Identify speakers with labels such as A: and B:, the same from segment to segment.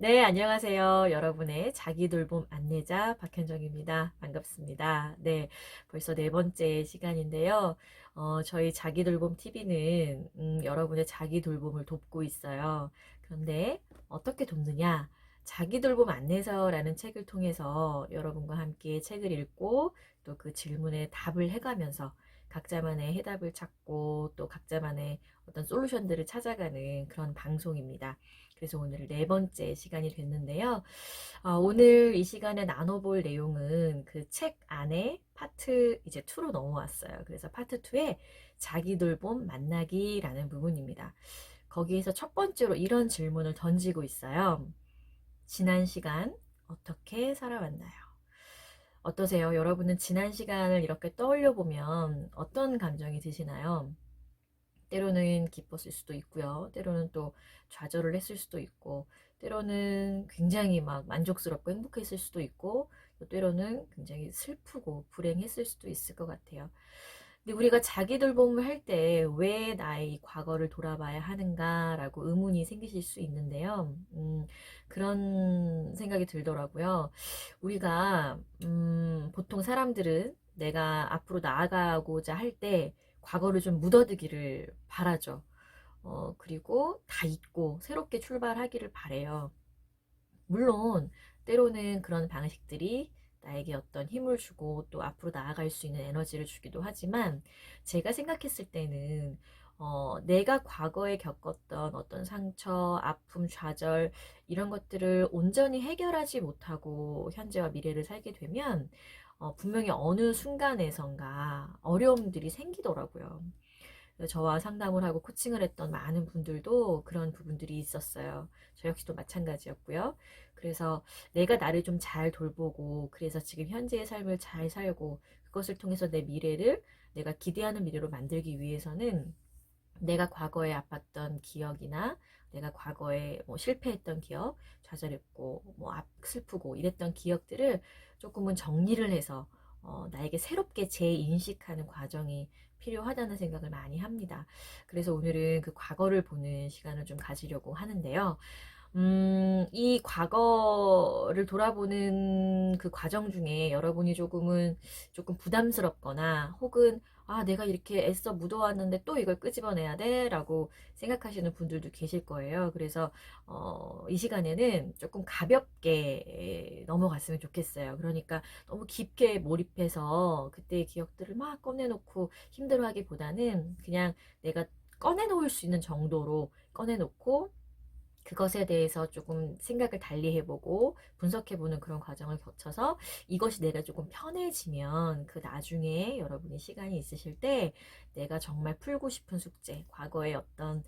A: 네, 안녕하세요. 여러분의 자기돌봄 안내자 박현정입니다. 반갑습니다. 네, 벌써 네 번째 시간인데요. 저희 자기돌봄 TV는 여러분의 자기돌봄을 돕고 있어요. 그런데 어떻게 돕느냐? 자기돌봄 안내서라는 책을 통해서 여러분과 함께 책을 읽고 또 그 질문에 답을 해가면서 각자만의 해답을 찾고 또 각자만의 어떤 솔루션들을 찾아가는 그런 방송입니다. 그래서 오늘 네 번째 시간이 됐는데요. 오늘 이 시간에 나눠볼 내용은 그 책 안에 파트 이제 2로 넘어왔어요. 그래서 파트 2에 자기 돌봄 만나기라는 부분입니다. 거기에서 첫 번째로 이런 질문을 던지고 있어요. 지난 시간 어떻게 살아왔나요? 어떠세요? 여러분은 지난 시간을 이렇게 떠올려 보면 어떤 감정이 드시나요? 때로는 기뻤을 수도 있고요. 때로는 또 좌절을 했을 수도 있고, 때로는 굉장히 막 만족스럽고 행복했을 수도 있고, 또 때로는 굉장히 슬프고 불행했을 수도 있을 것 같아요. 근데 우리가 자기 돌봄을 할 때 왜 나의 과거를 돌아봐야 하는가라고 의문이 생기실 수 있는데요. 그런 생각이 들더라고요. 우리가 보통 사람들은 내가 앞으로 나아가고자 할 때 과거를 좀 묻어두기를 바라죠. 그리고 다 잊고 새롭게 출발하기를 바래요. 물론 때로는 그런 방식들이 나에게 어떤 힘을 주고 또 앞으로 나아갈 수 있는 에너지를 주기도 하지만 제가 생각했을 때는 내가 과거에 겪었던 어떤 상처, 아픔, 좌절 이런 것들을 온전히 해결하지 못하고 현재와 미래를 살게 되면 분명히 어느 순간에선가 어려움들이 생기더라고요. 저와 상담을 하고 코칭을 했던 많은 분들도 그런 부분들이 있었어요. 저 역시도 마찬가지였고요. 그래서 내가 나를 좀 잘 돌보고, 그래서 지금 현재의 삶을 잘 살고, 그것을 통해서 내 미래를 내가 기대하는 미래로 만들기 위해서는 내가 과거에 아팠던 기억이나 내가 과거에 뭐 실패했던 기억, 좌절했고, 뭐 슬프고 이랬던 기억들을 조금은 정리를 해서 나에게 새롭게 재인식하는 과정이 필요하다는 생각을 많이 합니다. 그래서 오늘은 그 과거를 보는 시간을 좀 가지려고 하는데요. 이 과거를 돌아보는 그 과정 중에 여러분이 조금 부담스럽거나 혹은 내가 이렇게 애써 묻어왔는데 또 이걸 끄집어내야 돼? 라고 생각하시는 분들도 계실 거예요. 그래서, 이 시간에는 조금 가볍게 넘어갔으면 좋겠어요. 그러니까 너무 깊게 몰입해서 그때의 기억들을 막 꺼내놓고 힘들어 하기보다는 그냥 내가 꺼내놓을 수 있는 정도로 꺼내놓고 그것에 대해서 조금 생각을 달리 해보고 분석해보는 그런 과정을 거쳐서 이것이 내가 조금 편해지면 그 나중에 여러분이 시간이 있으실 때 내가 정말 풀고 싶은 숙제, 과거의 어떤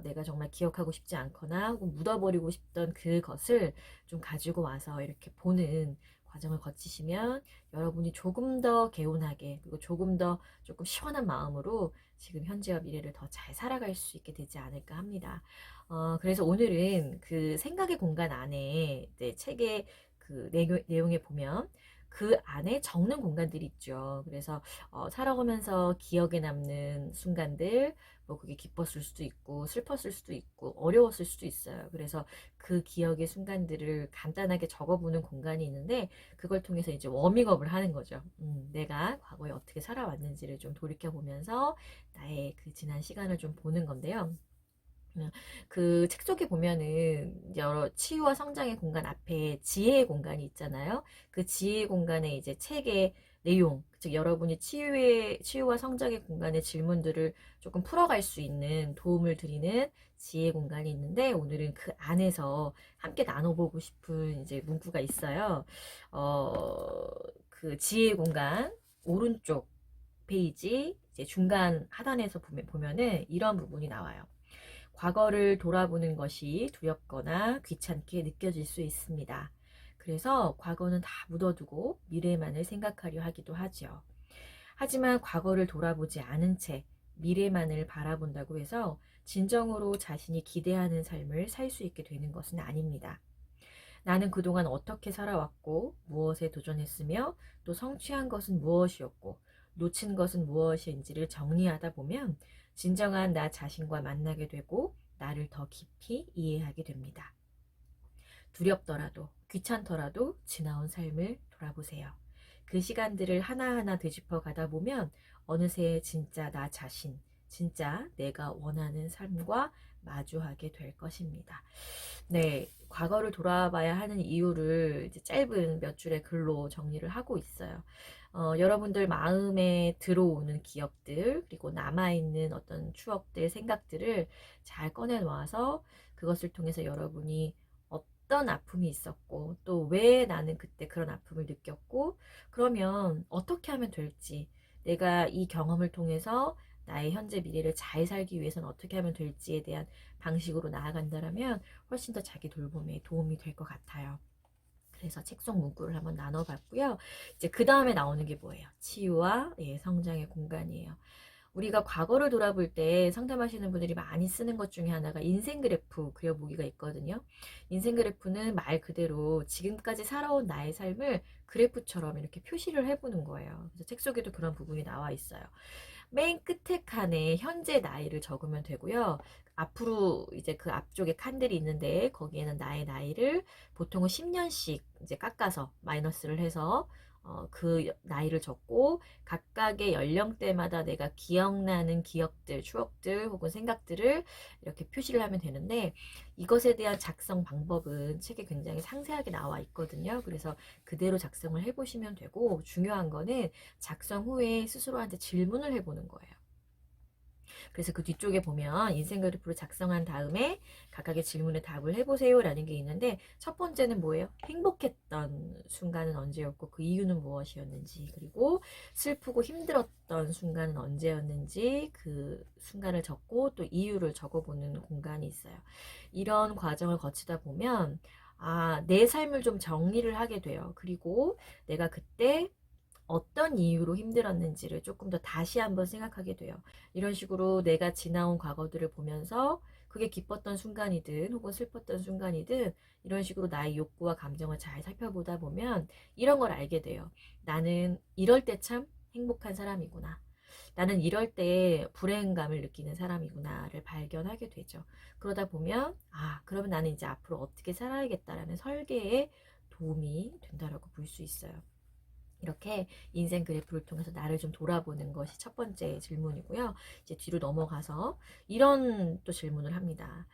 A: 내가 정말 기억하고 싶지 않거나 혹은 묻어버리고 싶던 그것을 좀 가지고 와서 이렇게 보는 과정을 거치시면 여러분이 조금 더 개운하게 그리고 조금 더 조금 시원한 마음으로 지금 현재와 미래를 더 잘 살아갈 수 있게 되지 않을까 합니다. 그래서 오늘은 그 생각의 공간 안에 이제 책의 그 내용에 보면 그 안에 적는 공간들이 있죠. 그래서 살아가면서 기억에 남는 순간들, 뭐 그게 기뻤을 수도 있고 슬펐을 수도 있고 어려웠을 수도 있어요. 그래서 그 기억의 순간들을 간단하게 적어보는 공간이 있는데 그걸 통해서 이제 워밍업을 하는 거죠. 내가 과거에 어떻게 살아왔는지를 좀 돌이켜보면서 나의 그 지난 시간을 좀 보는 건데요. 그 책 속에 보면은 여러 치유와 성장의 공간 앞에 지혜의 공간이 있잖아요. 그 지혜의 공간에 이제 책의 내용, 즉 여러분이 치유와 성장의 공간의 질문들을 조금 풀어갈 수 있는 도움을 드리는 지혜 공간이 있는데 오늘은 그 안에서 함께 나눠보고 싶은 이제 문구가 있어요. 어, 그 지혜 공간 오른쪽 페이지 이제 중간 하단에서 보면은 이런 부분이 나와요. 과거를 돌아보는 것이 두렵거나 귀찮게 느껴질 수 있습니다. 그래서 과거는 다 묻어두고 미래만을 생각하려 하기도 하죠. 하지만 과거를 돌아보지 않은 채 미래만을 바라본다고 해서 진정으로 자신이 기대하는 삶을 살 수 있게 되는 것은 아닙니다. 나는 그동안 어떻게 살아왔고 무엇에 도전했으며 또 성취한 것은 무엇이었고 놓친 것은 무엇인지를 정리하다 보면 진정한 나 자신과 만나게 되고 나를 더 깊이 이해하게 됩니다. 두렵더라도 귀찮더라도 지나온 삶을 돌아보세요. 그 시간들을 하나하나 되짚어 가다 보면 어느새 진짜 나 자신, 진짜 내가 원하는 삶과 마주하게 될 것입니다. 네, 과거를 돌아봐야 하는 이유를 이제 짧은 몇 줄의 글로 정리를 하고 있어요. 여러분들 마음에 들어오는 기억들, 그리고 남아있는 어떤 추억들, 생각들을 잘 꺼내놓아서 그것을 통해서 여러분이 어떤 아픔이 있었고, 또 왜 나는 그때 그런 아픔을 느꼈고, 그러면 어떻게 하면 될지, 내가 이 경험을 통해서 나의 현재 미래를 잘 살기 위해서는 어떻게 하면 될지에 대한 방식으로 나아간다면 훨씬 더 자기 돌봄에 도움이 될 것 같아요. 그래서 책 속 문구를 한번 나눠봤고요. 이제 그 다음에 나오는 게 뭐예요? 치유와 성장의 공간이에요. 우리가 과거를 돌아볼 때 상담하시는 분들이 많이 쓰는 것 중에 하나가 인생 그래프 그려보기가 있거든요. 인생 그래프는 말 그대로 지금까지 살아온 나의 삶을 그래프처럼 이렇게 표시를 해보는 거예요. 그래서 책 속에도 그런 부분이 나와 있어요. 맨 끝에 칸에 현재 나이를 적으면 되고요. 앞으로 이제 그 앞쪽에 칸들이 있는데 거기에는 나의 나이를 보통은 10년씩 이제 깎아서 마이너스를 해서 그 나이를 적고 각각의 연령대마다 내가 기억나는 기억들, 추억들 혹은 생각들을 이렇게 표시를 하면 되는데 이것에 대한 작성 방법은 책에 굉장히 상세하게 나와 있거든요. 그래서 그대로 작성을 해보시면 되고 중요한 거는 작성 후에 스스로한테 질문을 해보는 거예요. 그래서 그 뒤쪽에 보면 인생 그래프를 작성한 다음에 각각의 질문에 답을 해보세요 라는 게 있는데 첫 번째는 뭐예요? 행복했던 순간은 언제였고 그 이유는 무엇이었는지 그리고 슬프고 힘들었던 순간은 언제였는지 그 순간을 적고 또 이유를 적어보는 공간이 있어요. 이런 과정을 거치다 보면 내 삶을 좀 정리를 하게 돼요. 그리고 내가 그때 어떤 이유로 힘들었는지를 조금 더 다시 한번 생각하게 돼요. 이런 식으로 내가 지나온 과거들을 보면서 그게 기뻤던 순간이든 혹은 슬펐던 순간이든 이런 식으로 나의 욕구와 감정을 잘 살펴보다 보면 이런 걸 알게 돼요. 나는 이럴 때 참 행복한 사람이구나. 나는 이럴 때 불행감을 느끼는 사람이구나를 발견하게 되죠. 그러다 보면 그러면 나는 이제 앞으로 어떻게 살아야겠다라는 설계에 도움이 된다라고 볼 수 있어요. 이렇게 인생 그래프를 통해서 나를 좀 돌아보는 것이 첫 번째 질문이고요. 이제 뒤로 넘어가서 이런 또 질문을 합니다.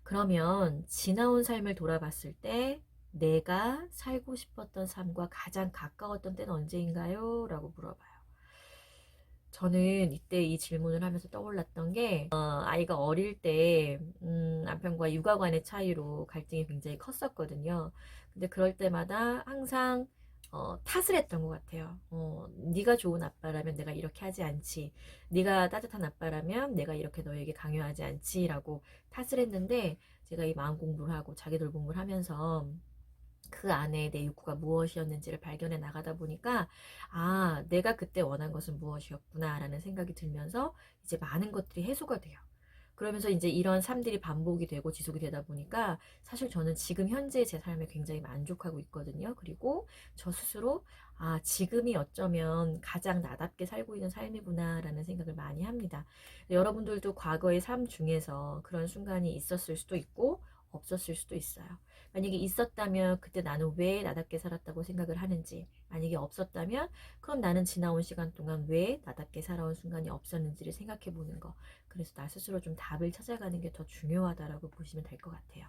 A: 그러면 지나온 삶을 돌아봤을 때 내가 살고 싶었던 삶과 가장 가까웠던 때는 언제인가요? 라고 물어봐요. 저는 이때 이 질문을 하면서 떠올랐던 게 아이가 어릴 때 남편과 육아관의 차이로 갈등이 굉장히 컸었거든요. 근데 그럴 때마다 항상 탓을 했던 것 같아요. 네가 좋은 아빠라면 내가 이렇게 하지 않지. 네가 따뜻한 아빠라면 내가 이렇게 너에게 강요하지 않지라고 탓을 했는데 제가 이 마음 공부를 하고 자기 돌봄을 하면서 그 안에 내 욕구가 무엇이었는지를 발견해 나가다 보니까 내가 그때 원한 것은 무엇이었구나 라는 생각이 들면서 이제 많은 것들이 해소가 돼요. 그러면서 이제 이런 삶들이 반복이 되고 지속이 되다 보니까 사실 저는 지금 현재 제 삶에 굉장히 만족하고 있거든요. 그리고 저 스스로 지금이 어쩌면 가장 나답게 살고 있는 삶이구나 라는 생각을 많이 합니다. 여러분들도 과거의 삶 중에서 그런 순간이 있었을 수도 있고 없었을 수도 있어요. 만약에 있었다면 그때 나는 왜 나답게 살았다고 생각을 하는지, 만약에 없었다면 그럼 나는 지나온 시간 동안 왜 나답게 살아온 순간이 없었는지를 생각해 보는 거. 그래서 나 스스로 좀 답을 찾아가는 게 더 중요하다라고 보시면 될 것 같아요.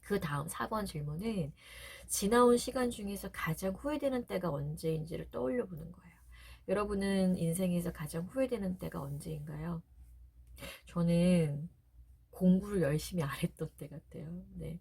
A: 그 다음 4번 질문은 지나온 시간 중에서 가장 후회되는 때가 언제인지를 떠올려 보는 거예요. 여러분은 인생에서 가장 후회되는 때가 언제인가요? 저는 공부를 열심히 안 했던 때 같아요. 네.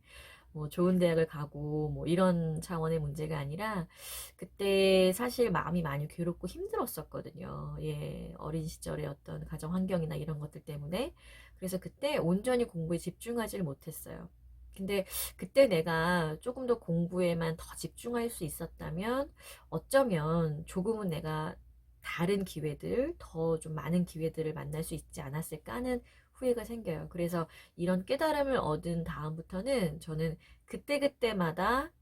A: 뭐 좋은 대학을 가고 뭐 이런 차원의 문제가 아니라 그때 사실 마음이 많이 괴롭고 힘들었었거든요. 예, 어린 시절의 어떤 가정 환경이나 이런 것들 때문에. 그래서 그때 온전히 공부에 집중하지를 못했어요. 근데 그때 내가 조금 더 공부에만 더 집중할 수 있었다면 어쩌면 조금은 내가 다른 기회들, 더 좀 많은 기회들을 만날 수 있지 않았을까 하는 후회가 생겨요. 그래서 이런 깨달음을 얻은 다음부터는 저는 그때그때마다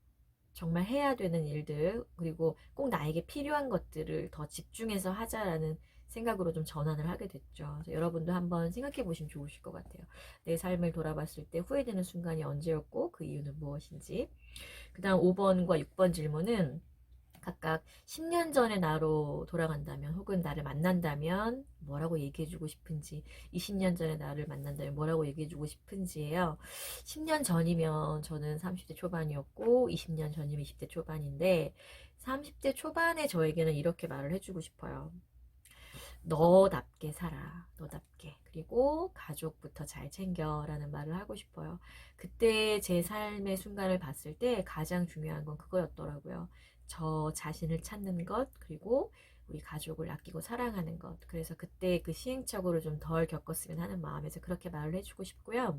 A: 정말 해야 되는 일들, 그리고 꼭 나에게 필요한 것들을 더 집중해서 하자라는 생각으로 좀 전환을 하게 됐죠. 그래서 여러분도 한번 생각해 보시면 좋으실 것 같아요. 내 삶을 돌아봤을 때 후회되는 순간이 언제였고 그 이유는 무엇인지. 그 다음 5번과 6번 질문은 각각 10년 전의 나로 돌아간다면 혹은 나를 만난다면 뭐라고 얘기해주고 싶은지, 20년 전의 나를 만난다면 뭐라고 얘기해주고 싶은지예요. 10년 전이면 저는 30대 초반이었고 20년 전이면 20대 초반인데 30대 초반의 저에게는 이렇게 말을 해주고 싶어요. 너답게 살아. 너답게. 그리고 가족부터 잘 챙겨라는 말을 하고 싶어요. 그때 제 삶의 순간을 봤을 때 가장 중요한 건 그거였더라고요. 저 자신을 찾는 것, 그리고 우리 가족을 아끼고 사랑하는 것. 그래서 그때 그 시행착오를 좀 덜 겪었으면 하는 마음에서 그렇게 말을 해주고 싶고요.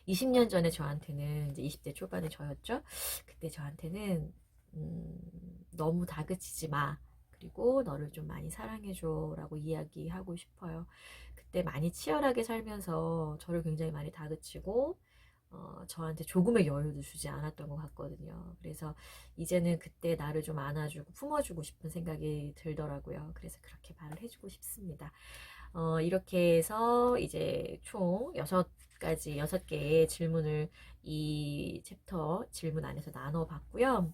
A: 20년 전에 저한테는 이제 20대 초반의 저였죠. 그때 저한테는 너무 다그치지 마. 그리고 너를 좀 많이 사랑해줘 라고 이야기하고 싶어요. 그때 많이 치열하게 살면서 저를 굉장히 많이 다그치고 저한테 조금의 여유도 주지 않았던 것 같거든요. 그래서 이제는 그때 나를 좀 안아주고 품어주고 싶은 생각이 들더라고요. 그래서 그렇게 말을 해주고 싶습니다. 이렇게 해서 이제 총 6가지, 6개의 질문을 이 챕터 질문 안에서 나눠봤고요.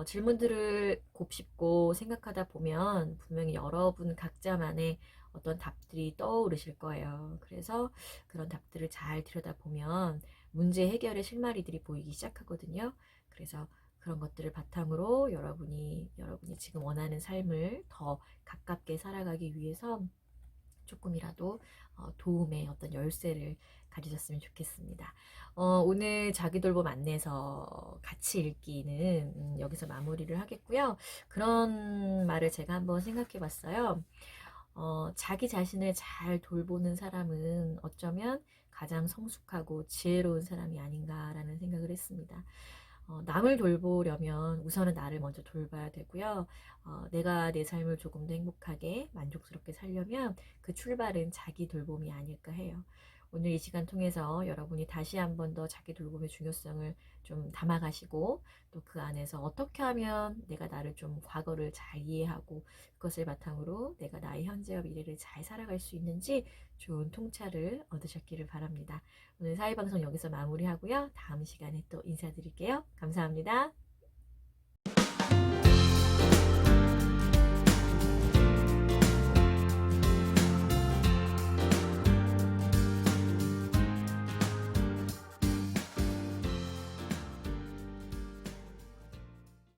A: 질문들을 곱씹고 생각하다 보면 분명히 여러분 각자만의 어떤 답들이 떠오르실 거예요. 그래서 그런 답들을 잘 들여다보면 문제 해결의 실마리들이 보이기 시작하거든요. 그래서 그런 것들을 바탕으로 여러분이 지금 원하는 삶을 더 가깝게 살아가기 위해서 조금이라도 도움의 어떤 열쇠를 가지셨으면 좋겠습니다. 오늘 자기돌봄 안내서 같이 읽기는 여기서 마무리를 하겠고요. 그런 말을 제가 한번 생각해 봤어요. 자기 자신을 잘 돌보는 사람은 어쩌면 가장 성숙하고 지혜로운 사람이 아닌가라는 생각을 했습니다. 남을 돌보려면 우선은 나를 먼저 돌봐야 되고요. 내가 내 삶을 조금 더 행복하게 만족스럽게 살려면 그 출발은 자기 돌봄이 아닐까 해요. 오늘 이 시간 통해서 여러분이 다시 한 번 더 자기 돌봄의 중요성을 좀 담아가시고 또 그 안에서 어떻게 하면 내가 나를 좀 과거를 잘 이해하고 그것을 바탕으로 내가 나의 현재와 미래를 잘 살아갈 수 있는지 좋은 통찰을 얻으셨기를 바랍니다. 오늘 사회방송 여기서 마무리하고요. 다음 시간에 또 인사드릴게요. 감사합니다.